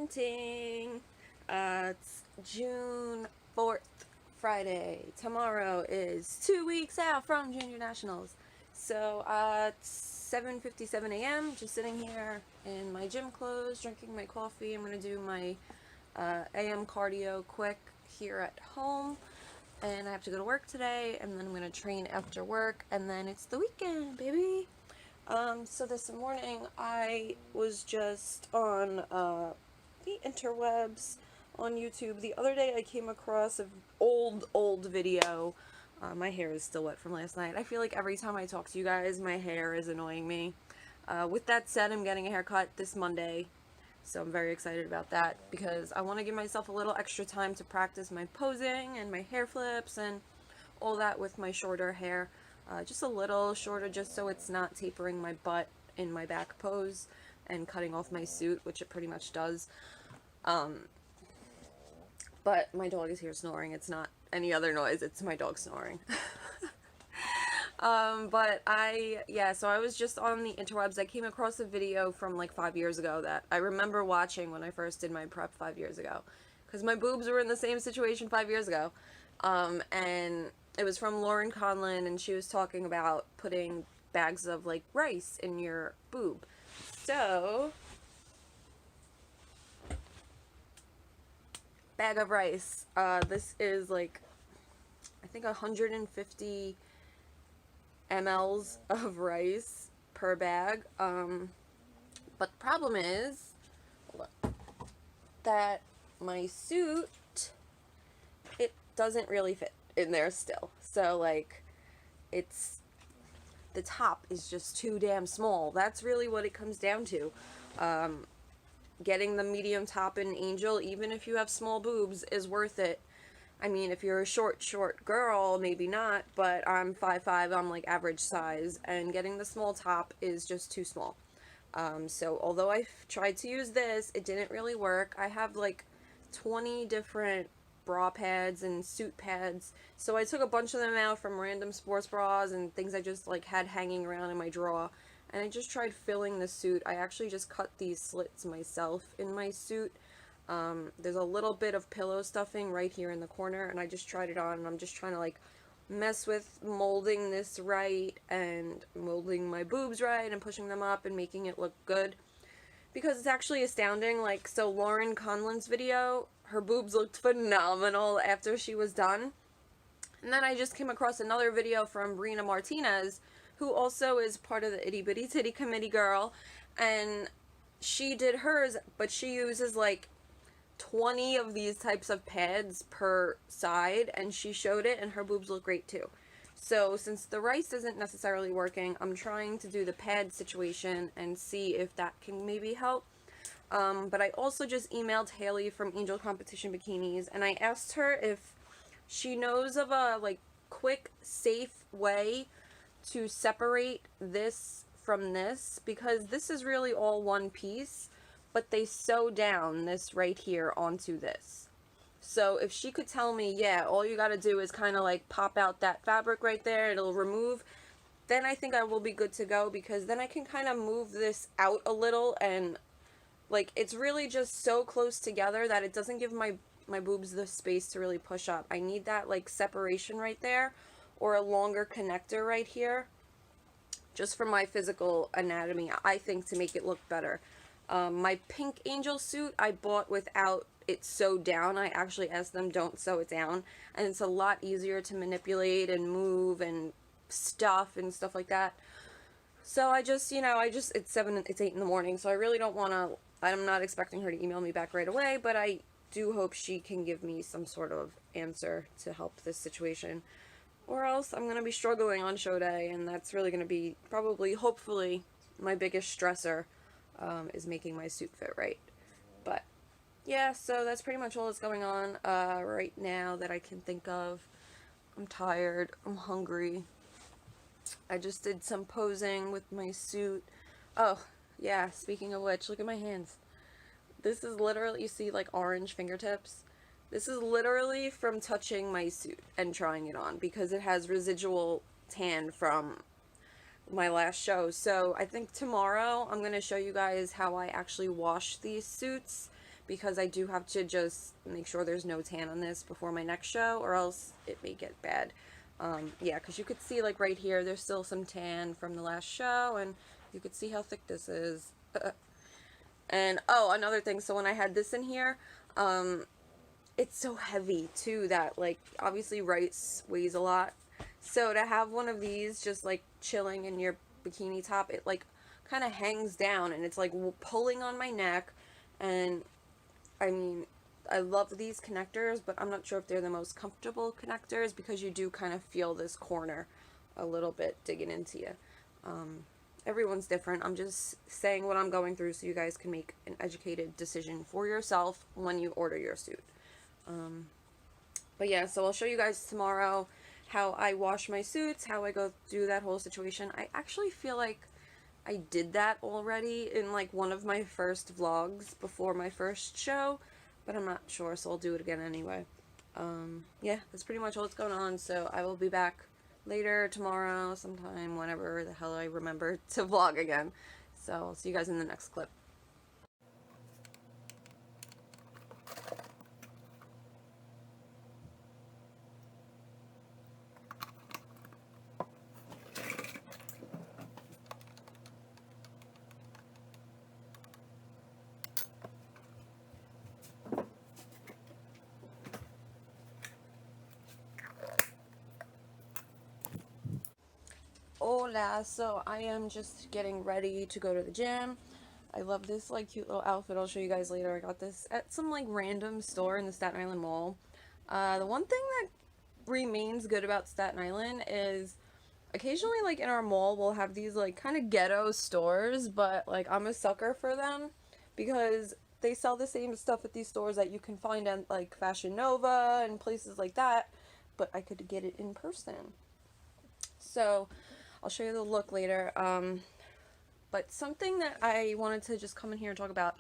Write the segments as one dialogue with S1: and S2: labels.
S1: Parenting. It's June 4th, Friday. Tomorrow is 2 weeks out from Junior Nationals. So it's 7:57 a.m. Just sitting here in my gym clothes, drinking my coffee. I'm going to do my AM cardio quick here at home. And I have to go to work today, and then I'm going to train after work, and then it's the weekend, baby. So this morning I was just on the interwebs on YouTube. The other day I came across an old video. My hair is still wet from last night. I feel like every time I talk to you guys, my hair is annoying me. With that said, I'm getting a haircut this Monday, so I'm very excited about that because I want to give myself a little extra time to practice my posing and my hair flips and all that with my shorter hair. Just a little shorter, just so it's not tapering my butt in my back pose and cutting off my suit, which it pretty much does. But my dog is here snoring. It's not any other noise. It's my dog snoring. So I was just on the interwebs. I came across a video from like 5 years ago that I remember watching when I first did my prep 5 years ago. Because my boobs were in the same situation 5 years ago. And it was from Lauren Conlon, and she was talking about putting bags of like rice in your boob. So, bag of rice. This is like, I think 150 mLs of rice per bag. But the problem is that my suit, it doesn't really fit in there still. So like, the top is just too damn small. That's really what it comes down to. Getting the medium top in Angel, even if you have small boobs, is worth it. I mean, if you're a short girl, maybe not, but I'm 5'5", I'm like average size, and getting the small top is just too small. So although I've tried to use this, it didn't really work. I have like 20 different bra pads and suit pads, so I took a bunch of them out from random sports bras and things I just like had hanging around in my drawer, and I just tried filling the suit. I actually just cut these slits myself in my suit. There's a little bit of pillow stuffing right here in the corner, and I just tried it on, and I'm just trying to like mess with molding this right and molding my boobs right and pushing them up and making it look good, because it's actually astounding. Like, so Lauren Conlon's video, her boobs looked phenomenal after she was done. And then I just came across another video from Brina Martinez, who also is part of the Itty Bitty Titty Committee girl, and she did hers, but she uses like 20 of these types of pads per side, and she showed it, and her boobs look great too. So since the rice isn't necessarily working, I'm trying to do the pad situation and see if that can maybe help. But I also just emailed Haley from Angel Competition Bikinis, and I asked her if she knows of a like quick, safe way to separate this from this, because this is really all one piece, but they sew down this right here onto this. So if she could tell me, yeah, all you gotta do is kind of like pop out that fabric right there, it'll remove, then I think I will be good to go, because then I can kind of move this out a little, and like, it's really just so close together that it doesn't give my boobs the space to really push up. I need that like separation right there, or a longer connector right here, just for my physical anatomy, I think, to make it look better. My pink Angel suit I bought without it sewed down. I actually asked them, don't sew it down, and it's a lot easier to manipulate and move and stuff like that. So I just, it's 8 in the morning, so I really don't want to, I'm not expecting her to email me back right away, but I do hope she can give me some sort of answer to help this situation, or else I'm going to be struggling on show day, and that's really going to be probably, hopefully, my biggest stressor, is making my suit fit right. But yeah, so that's pretty much all that's going on right now that I can think of. I'm tired, I'm hungry. I just did some posing with my suit. Oh, yeah, speaking of which, look at my hands. This is literally, you see like orange fingertips? This is literally from touching my suit and trying it on, because it has residual tan from my last show. So I think tomorrow I'm going to show you guys how I actually wash these suits, because I do have to just make sure there's no tan on this before my next show, or else it may get bad. Yeah, because you could see, like, right here, there's still some tan from the last show, and you could see how thick this is. And, oh, another thing, so when I had this in here, it's so heavy, too, that, like, obviously rice weighs a lot. So to have one of these just, like, chilling in your bikini top, it, like, kind of hangs down, and it's, like, pulling on my neck, and, I mean, I love these connectors, but I'm not sure if they're the most comfortable connectors, because you do kind of feel this corner a little bit digging into you. Everyone's different. I'm just saying what I'm going through so you guys can make an educated decision for yourself when you order your suit. But yeah, so I'll show you guys tomorrow how I wash my suits, how I go through that whole situation. I actually feel like I did that already in, like, one of my first vlogs before my first show, but I'm not sure, so I'll do it again anyway. Yeah, that's pretty much all that's going on, so I will be back later, tomorrow, sometime, whenever the hell I remember to vlog again. So I'll see you guys in the next clip. Hola, so I am just getting ready to go to the gym. I love this, like, cute little outfit. I'll show you guys later. I got this at some, like, random store in the Staten Island Mall. The one thing that remains good about Staten Island is occasionally, like, in our mall we'll have these, like, kind of ghetto stores, but, like, I'm a sucker for them because they sell the same stuff at these stores that you can find at, like, Fashion Nova and places like that, but I could get it in person. So I'll show you the look later. But something that I wanted to just come in here and talk about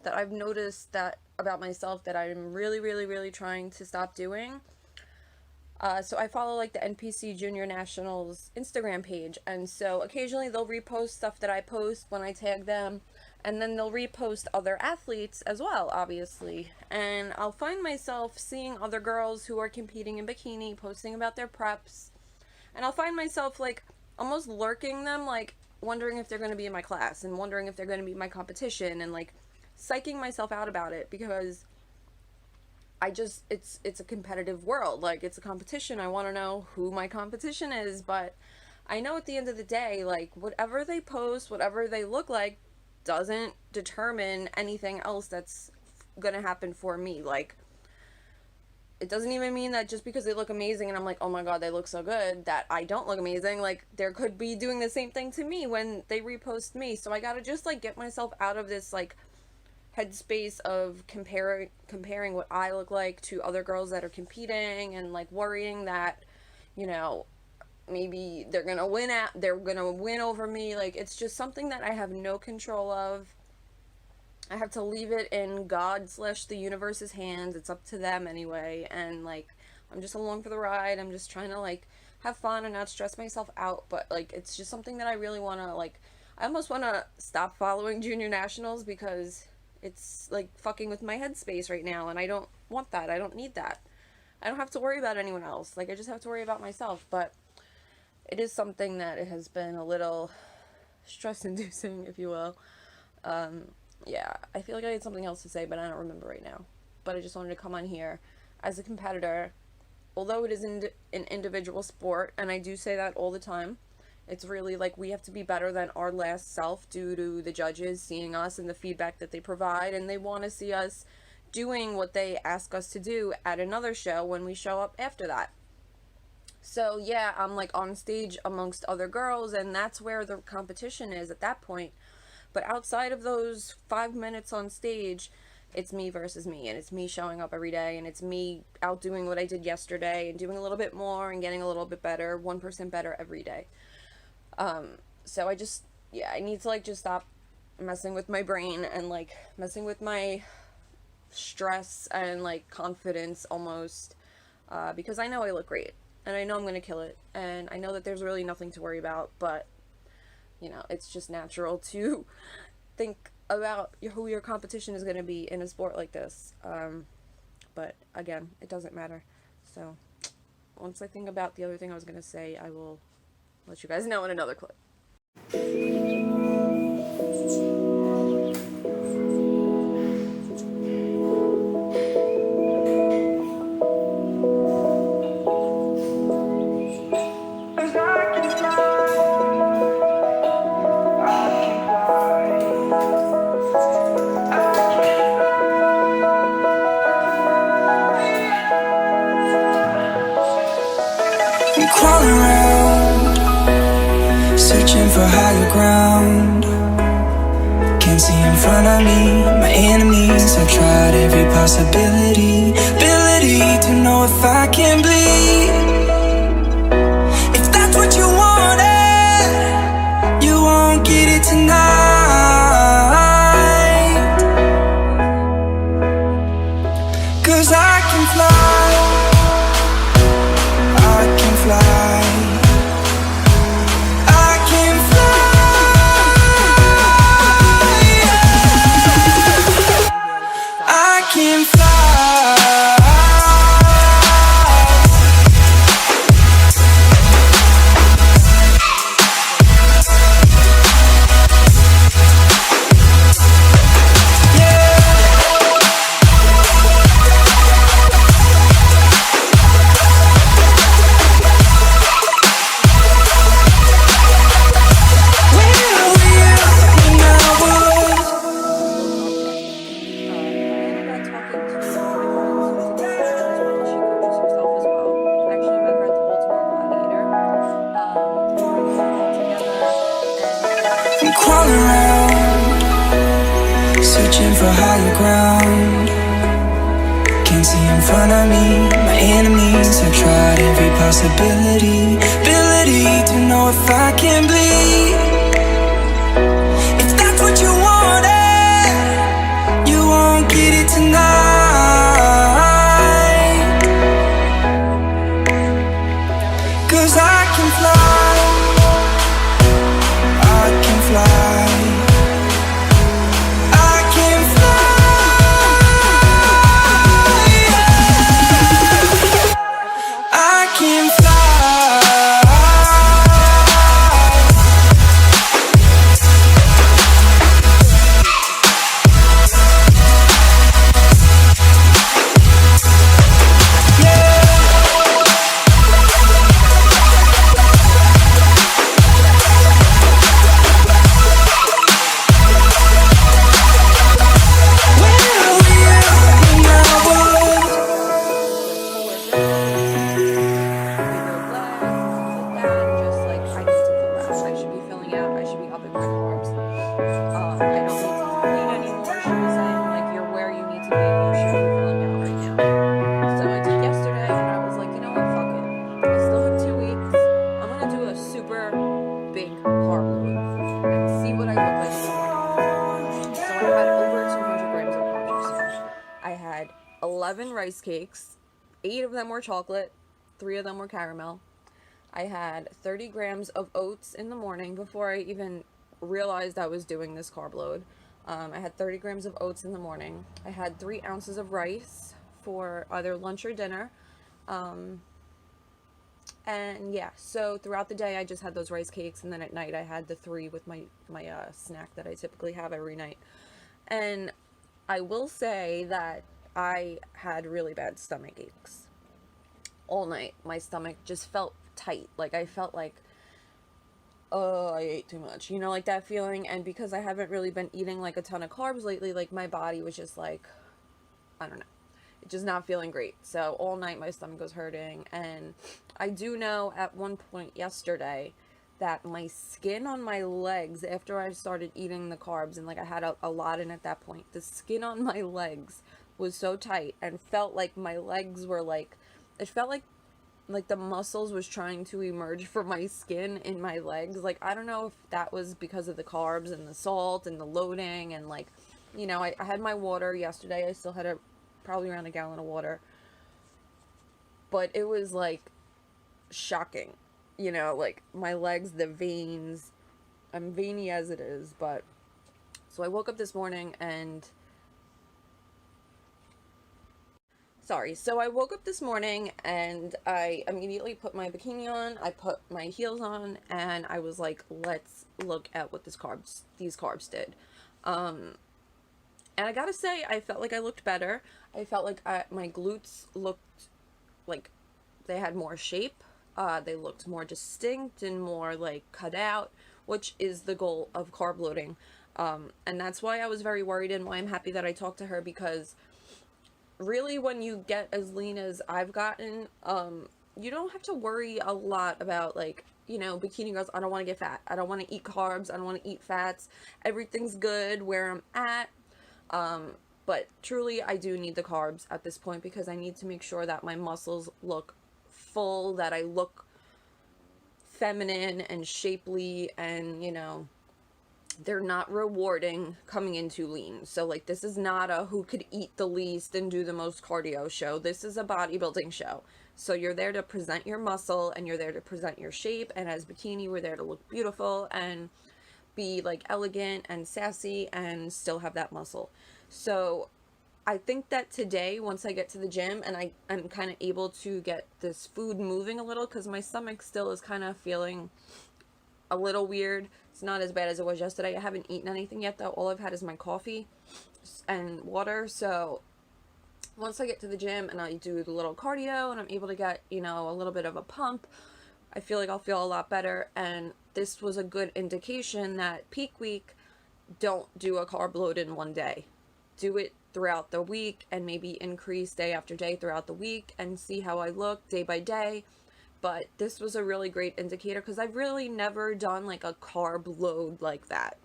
S1: that I've noticed that about myself that I'm really trying to stop doing. So I follow, like, the NPC Junior Nationals Instagram page, and so occasionally they'll repost stuff that I post when I tag them, and then they'll repost other athletes as well, obviously. And I'll find myself seeing other girls who are competing in bikini posting about their preps, and I'll find myself, like, almost lurking them, like, wondering if they're going to be in my class and wondering if they're going to be my competition, and, like, psyching myself out about it because it's a competitive world. Like, it's a competition. I want to know who my competition is, but I know at the end of the day, like, whatever they post, whatever they look like, doesn't determine anything else that's going to happen for me. Like, it doesn't even mean that just because they look amazing and I'm like, oh my god, they look so good, that I don't look amazing. Like, there could be doing the same thing to me when they repost me. So I gotta just, like, get myself out of this, like, headspace of comparing what I look like to other girls that are competing, and, like, worrying that, you know, maybe they're gonna win over me. Like, it's just something that I have no control of. I have to leave it in God/the universe's hands. It's up to them anyway, and, like, I'm just along for the ride. I'm just trying to, like, have fun and not stress myself out, but, like, it's just something that I really want to, like, I almost want to stop following Junior Nationals because it's, like, fucking with my headspace right now, and I don't want that. I don't need that. I don't have to worry about anyone else. Like, I just have to worry about myself, but it is something that it has been a little stress-inducing, if you will. Yeah, I feel like I had something else to say, but I don't remember right now. But I just wanted to come on here as a competitor. Although it is an individual sport, and I do say that all the time, it's really, like, we have to be better than our last self due to the judges seeing us and the feedback that they provide, and they want to see us doing what they ask us to do at another show when we show up after that. So yeah, I'm, like, on stage amongst other girls, and that's where the competition is at that point. But outside of those 5 minutes on stage, it's me versus me, and it's me showing up every day, and it's me outdoing what I did yesterday and doing a little bit more and getting a little bit better, 1% better every day. So I just, yeah, I need to, like, just stop messing with my brain and, like, messing with my stress and, like, confidence almost, because I know I look great, and I know I'm going to kill it, and I know that there's really nothing to worry about, but, you know, it's just natural to think about who your competition is going to be in a sport like this. But again, it doesn't matter. So once I think about the other thing I was going to say, I will let you guys know in another clip.
S2: Crawling around, searching for higher ground. Can't see in front of me, my enemies. I've tried every possibility, ability to know if I can bleed. If that's what you wanted, you won't get it tonight. 'Cause I can fly, I can fly, I can fly, I can fly. Crawling around, searching for higher ground. Can't see in front of me, my enemies. I've tried every possibility, ability to know if I can bleed. If that's what you wanted, you won't get it tonight. 'Cause I can fly, I can fly, I can fly, I can fly.
S1: I had 11 rice cakes, 8 of them were chocolate, 3 of them were caramel. I had 30 grams of oats in the morning before I even realized I was doing this carb load. I had 30 grams of oats in the morning. I had 3 ounces of rice for either lunch or dinner. And yeah, so throughout the day I just had those rice cakes, and then at night I had the 3 with my snack that I typically have every night. And I will say that I had really bad stomach aches all night. My stomach just felt tight. Like I felt like, oh, I ate too much, you know, like that feeling. And because I haven't really been eating like a ton of carbs lately, like my body was just like, I don't know, just not feeling great. So all night my stomach was hurting. And I do know at one point yesterday that my skin on my legs, after I started eating the carbs, and like I had a lot in at that point, the skin on my legs was so tight and felt like my legs were like, it felt like the muscles was trying to emerge from my skin in my legs. Like I don't know if that was because of the carbs and the salt and the loading, and like, you know, I had my water yesterday. I still had probably around a gallon of water, but it was like shocking, you know, like my legs, the veins, I'm veiny as it is, but So I woke up this morning and I immediately put my bikini on, I put my heels on, and I was like, let's look at what these carbs did. And I gotta say, I felt like I looked better. I felt like my glutes looked like they had more shape. They looked more distinct and more like cut out, which is the goal of carb loading. And that's why I was very worried and why I'm happy that I talked to her, because really when you get as lean as I've gotten, you don't have to worry a lot about, like, you know, bikini girls, I don't want to get fat. I don't want to eat carbs. I don't want to eat fats. Everything's good where I'm at. But truly I do need the carbs at this point, because I need to make sure that my muscles look full, that I look feminine and shapely, and, you know, they're not rewarding coming in too lean. So, like, this is not a who could eat the least and do the most cardio show. This is a bodybuilding show. So you're there to present your muscle, and you're there to present your shape, and as bikini, we're there to look beautiful and be, like, elegant and sassy and still have that muscle. So I think that today, once I get to the gym and I'm kind of able to get this food moving a little, because my stomach still is kind of feeling a little weird. It's not as bad as it was yesterday. I haven't eaten anything yet, though. All I've had is my coffee and water. So once I get to the gym and I do the little cardio and I'm able to get, you know, a little bit of a pump, I feel like I'll feel a lot better. And this was a good indication that peak week, don't do a carb load in one day. Do it throughout the week, and maybe increase day after day throughout the week, and see how I look day by day. But this was a really great indicator, because I've really never done like a carb load like that,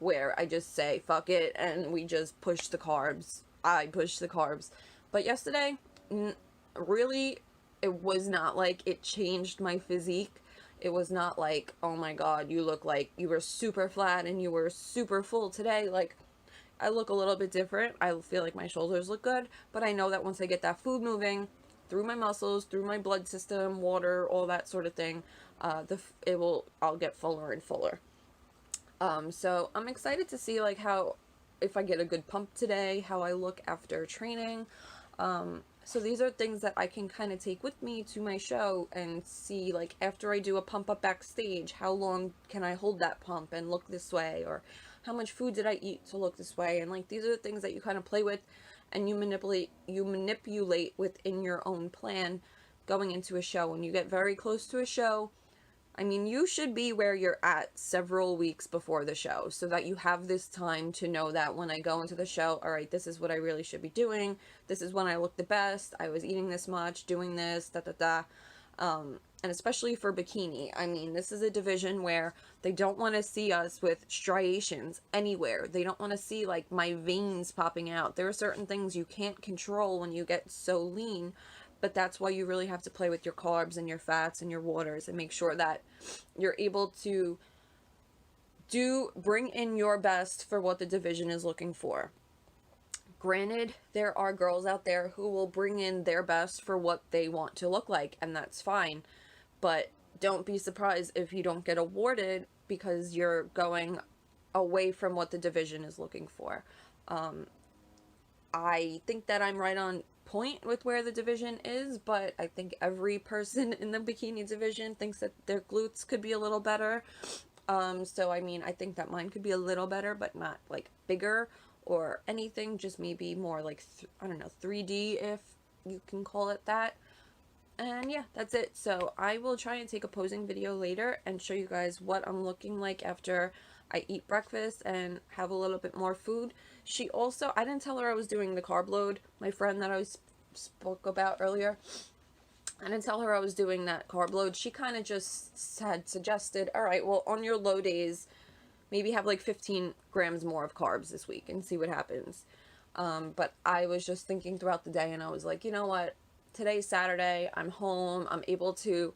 S1: where I just say fuck it and we just push the carbs. I push the carbs. But yesterday, really, it was not like it changed my physique. It was not like, oh my god, you look like you were super flat and you were super full today. Like, I look a little bit different. I feel like my shoulders look good, but I know that once I get that food moving through my muscles, through my blood system, water, all that sort of thing, I'll get fuller and fuller. So I'm excited to see, like, how, if I get a good pump today, how I look after training. So these are things that I can kind of take with me to my show and see, like, after I do a pump up backstage, how long can I hold that pump and look this way, or how much food did I eat to look this way. And, like, these are the things that you kind of play with and you manipulate within your own plan going into a show. When you get very close to a show, I mean, you should be where you're at several weeks before the show, so that you have this time to know that when I go into the show, all right, this is what I really should be doing. This is when I look the best. I was eating this much, doing this, and especially for bikini. I mean, this is a division where they don't want to see us with striations anywhere. They don't want to see, like, my veins popping out. There are certain things you can't control when you get so lean. But that's why you really have to play with your carbs and your fats and your waters, and make sure that you're able to bring in your best for what the division is looking for. Granted, there are girls out there who will bring in their best for what they want to look like, and that's fine. But don't be surprised if you don't get awarded because you're going away from what the division is looking for. I think that I'm right on point with where the division is, but I think every person in the bikini division thinks that their glutes could be a little better. So I mean, I think that mine could be a little better, but not like bigger or anything, just maybe more like, I don't know, 3D, if you can call it that. And yeah, that's it. So I will try and take a posing video later and show you guys what I'm looking like after I eat breakfast and have a little bit more food. She also, I didn't tell her I was doing the carb load. My friend that I spoke about earlier, I didn't tell her I was doing that carb load. She kind of just had suggested, all right, well, on your low days, maybe have like 15 grams more of carbs this week and see what happens. But I was just thinking throughout the day, and I was like, you know what? Today's Saturday. I'm home. I'm able to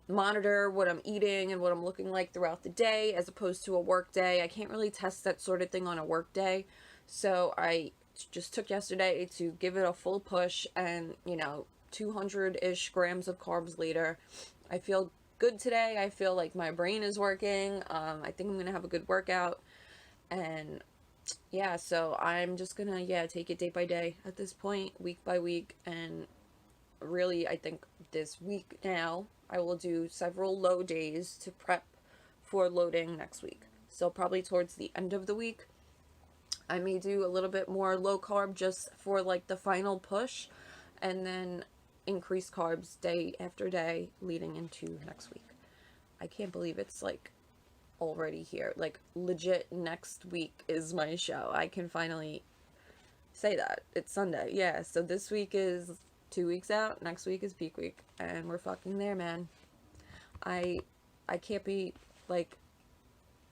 S1: monitor what I'm eating and what I'm looking like throughout the day, as opposed to a work day. I can't really test that sort of thing on a work day. So I just took yesterday to give it a full push, and, you know, 200-ish grams of carbs later, I feel good today. I feel like my brain is working. I think I'm going to have a good workout, and yeah, so I'm just gonna, yeah, take it day by day at this point, week by week, and really, I think this week now, I will do several low days to prep for loading next week. So probably towards the end of the week, I may do a little bit more low carb just for like the final push, and then increase carbs day after day leading into next week. I can't believe it's like already here. Like legit next week is my show. I can finally say that. It's Sunday. Yeah, so this week is 2 weeks out. Next week is peak week, and we're fucking there, man. I I can't be like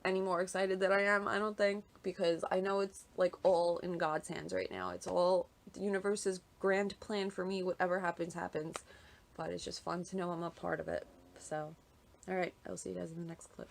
S1: any more excited than I am, I don't think, because I know it's like all in God's hands right now. It's all the universe's grand plan for me. Whatever happens, happens. But it's just fun to know I'm a part of it. So, alright, I'll see you guys in the next clip.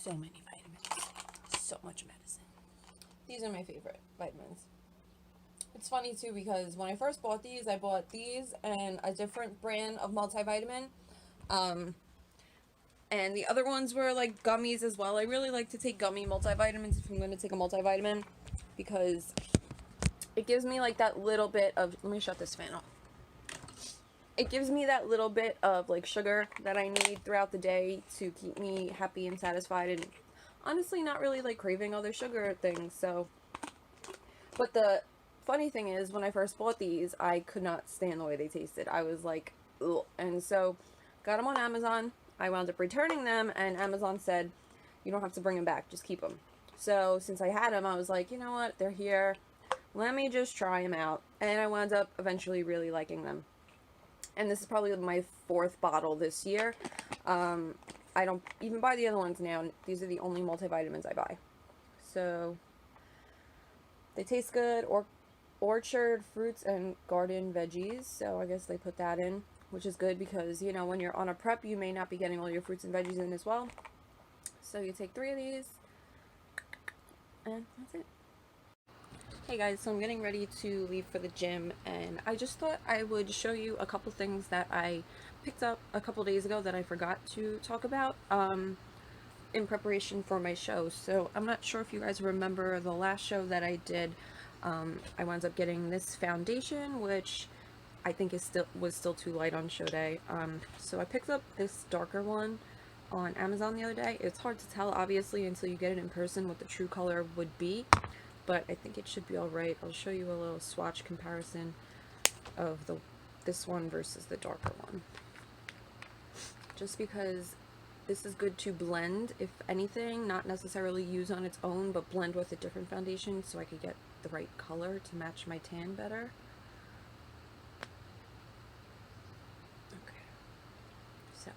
S1: So many vitamins. So much medicine. These are my favorite vitamins. It's funny too because when I first bought these, I bought these and a different brand of multivitamin. And the other ones were like gummies as well. I really like to take gummy multivitamins if I'm going to take a multivitamin, because it gives me like that little bit of, let me shut this fan off. It gives me that little bit of like sugar that I need throughout the day to keep me happy and satisfied, and honestly not really like craving other sugar things. So, but the funny thing is, when I first bought these, I could not stand the way they tasted. I was like, ugh. And so got them on Amazon. I wound up returning them, and Amazon said, you don't have to bring them back, just keep them. So since I had them, I was like, you know what, they're here, let me just try them out. And I wound up eventually really liking them. And this is probably my 4th bottle this year. I don't even buy the other ones now. These are the only multivitamins I buy. So they taste good. Orchard fruits and garden veggies. So I guess they put that in, which is good because, you know, when you're on a prep, you may not be getting all your fruits and veggies in as well. So you take 3 of these, and that's it. Hey guys, so I'm getting ready to leave for the gym, and I just thought I would show you a couple things that I picked up a couple days ago that I forgot to talk about in preparation for my show. So I'm not sure if you guys remember the last show that I did. I wound up getting this foundation, which I think was still too light on show day. So I picked up this darker one on Amazon the other day. It's hard to tell, obviously, until you get it in person what the true color would be, but I think it should be alright. I'll show you a little swatch comparison of this one versus the darker one. Just because this is good to blend, if anything, not necessarily use on its own, but blend with a different foundation so I could get the right color to match my tan better. Okay, so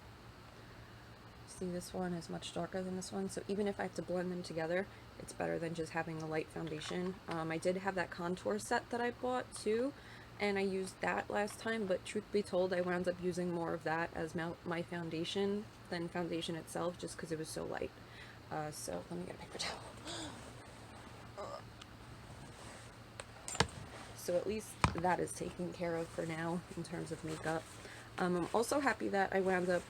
S1: see, this one is much darker than this one, so even if I have to blend them together, it's better than just having a light foundation. I did have that contour set that I bought too, and I used that last time, but truth be told, I wound up using more of that as my foundation than foundation itself, just because it was so light. So let me get a paper towel. So at least that is taken care of for now in terms of makeup. I'm also happy that I wound up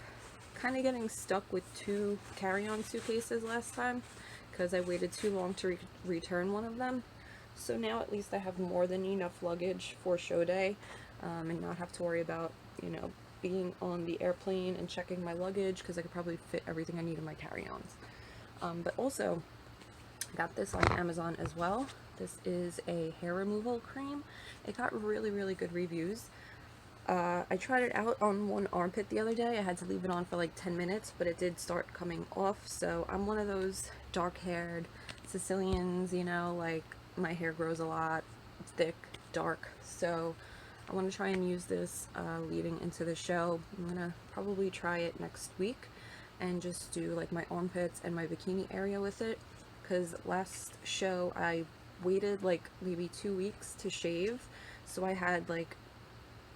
S1: kind of getting stuck with 2 carry-on suitcases last time, because I waited too long to return one of them. So now at least I have more than enough luggage for show day. and not have to worry about, you know, being on the airplane and checking my luggage, because I could probably fit everything I need in my carry-ons. But also, I got this on Amazon as well. This is a hair removal cream. It got really, really good reviews. I tried it out on one armpit the other day. I had to leave it on for like 10 minutes, but it did start coming off. So I'm one of those dark-haired Sicilians, you know, like my hair grows a lot, thick, dark. So I want to try and use this leading into the show. I'm gonna probably try it next week and just do like my armpits and my bikini area with it, because last show I waited like maybe 2 weeks to shave, so I had like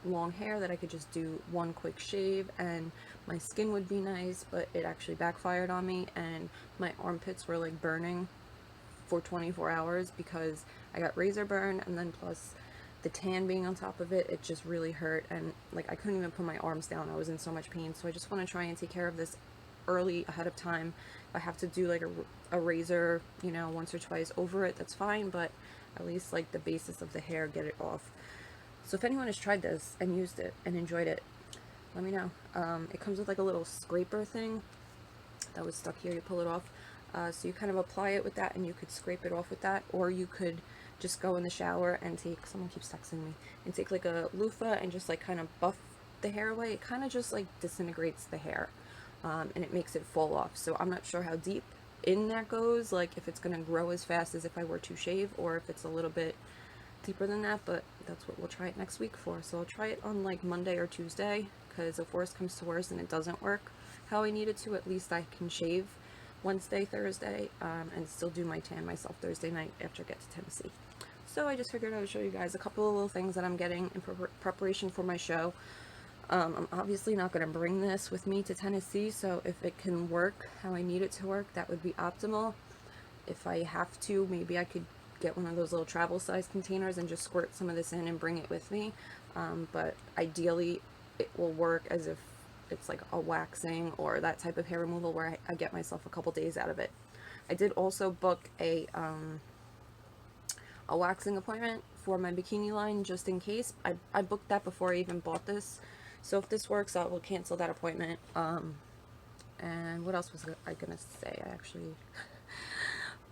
S1: long hair that I could just do one quick shave and my skin would be nice, but it actually backfired on me and my armpits were like burning for 24 hours because I got razor burn, and then plus the tan being on top of it, it just really hurt, and like I couldn't even put my arms down. I was in so much pain. So I just want to try and take care of this early, ahead of time. If I have to do like a razor, you know, once or twice over it, that's fine, but at least like the basis of the hair, get it off. So if anyone has tried this and used it and enjoyed it, let me know. It comes with like a little scraper thing that was stuck here. You pull it off. So you kind of apply it with that, and you could scrape it off with that, or you could just go in the shower and take, someone keeps texting me, and take like a loofah and just like kind of buff the hair away. It kind of just like disintegrates the hair, and it makes it fall off. So I'm not sure how deep in that goes, like if it's going to grow as fast as if I were to shave, or if it's a little bit deeper than that, but that's what we'll try it next week for. So I'll try it on like Monday or Tuesday, because if worst comes to worst and it doesn't work how I need it to, at least I can shave Wednesday, Thursday, and still do my tan myself Thursday night after I get to Tennessee. So I just figured I would show you guys a couple of little things that I'm getting in preparation for my show. I'm obviously not going to bring this with me to Tennessee, so if it can work how I need it to work, that would be optimal. If I have to, maybe I could get one of those little travel size containers and just squirt some of this in and bring it with me, but ideally it will work as if it's like a waxing or that type of hair removal where I get myself a couple days out of it. I did also book a waxing appointment for my bikini line just in case. I booked that before I even bought this, so if this works out, we'll cancel that appointment. And what else was I gonna say? I actually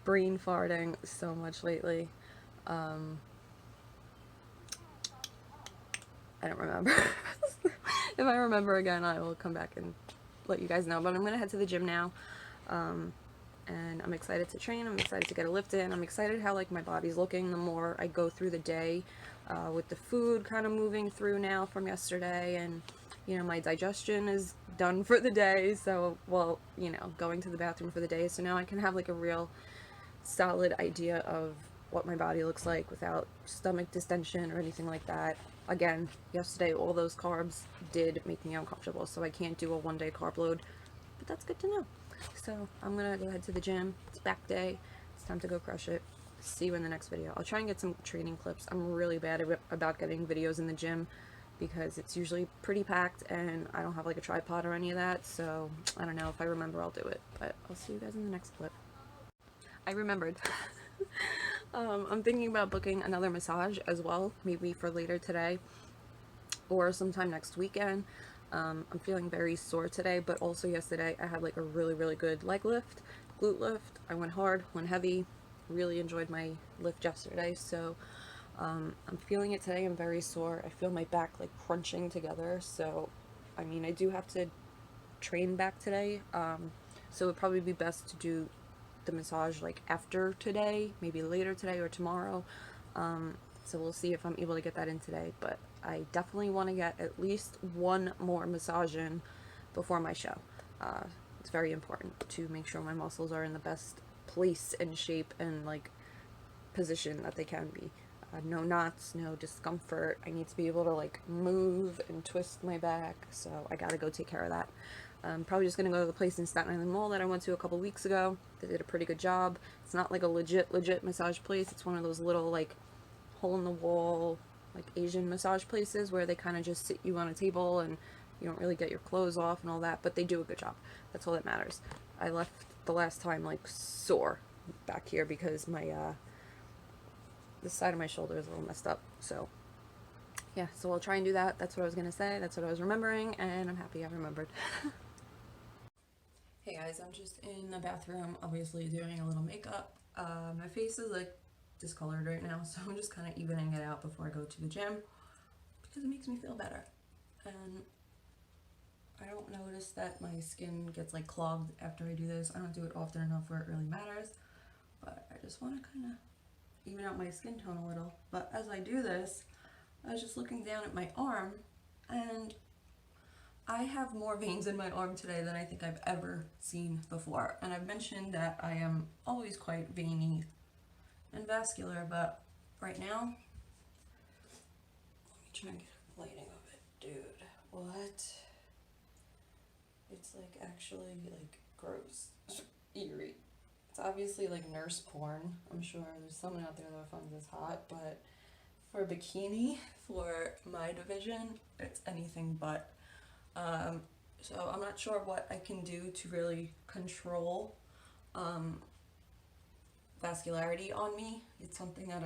S1: brain farting so much lately. I don't remember. If I remember again, I will come back and let you guys know. But I'm gonna head to the gym now, and I'm excited to train. I'm excited to get a lift in. I'm excited how like my body's looking the more I go through the day, with the food kind of moving through now from yesterday, and you know, my digestion is done for the day. So, well, you know, going to the bathroom for the day. So now I can have like a real solid idea of what my body looks like without stomach distension or anything like that. Again, yesterday all those carbs did make me uncomfortable, so I can't do a one-day carb load, but that's good to know. So I'm gonna go head to the gym. It's back day. It's time to go crush it. See you in the next video. I'll try and get some training clips. I'm really bad about getting videos in the gym because it's usually pretty packed and I don't have like a tripod or any of that, so I don't know. If I remember, I'll do it, but I'll see you guys in the next clip. I remembered. I'm thinking about booking another massage as well, maybe for later today or sometime next weekend. I'm feeling very sore today, but also yesterday I had like a really, really good leg lift, glute lift. I went hard, went heavy, really enjoyed my lift yesterday, so I'm feeling it today. I'm very sore. I feel my back like crunching together, so I mean, I do have to train back today, so it would probably be best to do the massage like after today, maybe later today or tomorrow. So we'll see if I'm able to get that in today, but I definitely want to get at least one more massage in before my show. It's very important to make sure my muscles are in the best place and shape and like position that they can be. No knots, no discomfort. I need to be able to like move and twist my back, so I gotta go take care of that. I'm probably just gonna go to the place in Staten Island Mall that I went to a couple weeks ago. They did a pretty good job. It's not like a legit massage place. It's one of those little like hole in the wall like Asian massage places where they kind of just sit you on a table and you don't really get your clothes off and all that, but they do a good job. That's all that matters. I left the last time like sore back here because my the side of my shoulder is a little messed up, so yeah, so we'll try and do that. That's what I was gonna say. That's what I was remembering, and I'm happy I remembered. Hey guys, I'm just in the bathroom, obviously doing a little makeup. My face is like discolored right now, so I'm just kind of evening it out before I go to the gym because it makes me feel better. And I don't notice that my skin gets like clogged after I do this. I don't do it often enough where it really matters, but I just want to kind of even out my skin tone a little. But as I do this, I was just looking down at my arm, and I have more veins in my arm today than I think I've ever seen before. And I've mentioned that I am always quite veiny and vascular, but right now, let me try and get a lighting of it. Dude, what? It's like actually like gross, eerie. It's obviously like nurse porn. I'm sure there's someone out there that finds this hot, but for Bikini, for my division, it's anything but. So I'm not sure what I can do to really control vascularity on me. It's something that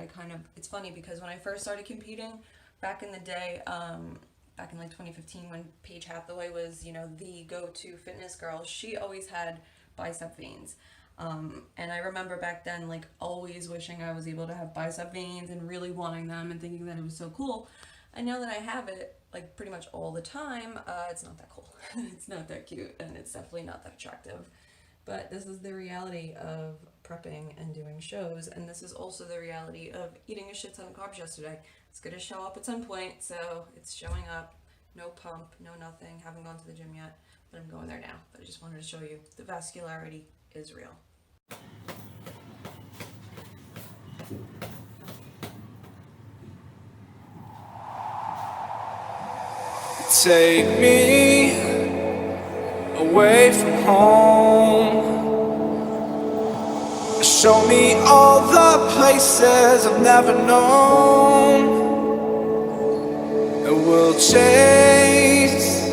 S1: it's funny because when I first started competing back in the day, back in like 2015 when Paige Hathaway was, the go-to fitness girl, she always had bicep veins. And I remember back then like always wishing I was able to have bicep veins and really wanting them and thinking that it was so cool. And now that I have it like pretty much all the time, it's not that cool. It's not that cute, and it's definitely not that attractive. But this is the reality of prepping and doing shows, and this is also the reality of eating a shit ton of carbs yesterday. It's gonna show up at some point, so it's showing up. No pump, no nothing, haven't gone to the gym yet, but I'm going there now. But I just wanted to show you the vascularity is real.
S2: Take me away from home. Show me all the places I've never known. And we'll chase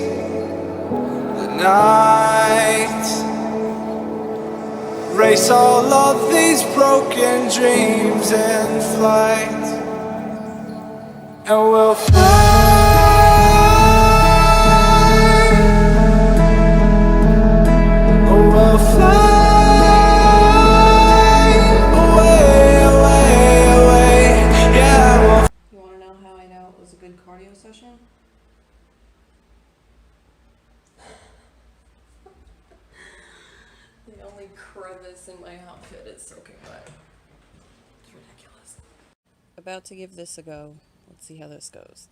S2: the night, race all of these broken dreams in flight. And we'll fly. We'll fly away, away, away. Yeah.
S1: You want to know how I know it was a good cardio session? The only crevice in my outfit is soaking wet. It's ridiculous. About to give this a go. Let's see how this goes.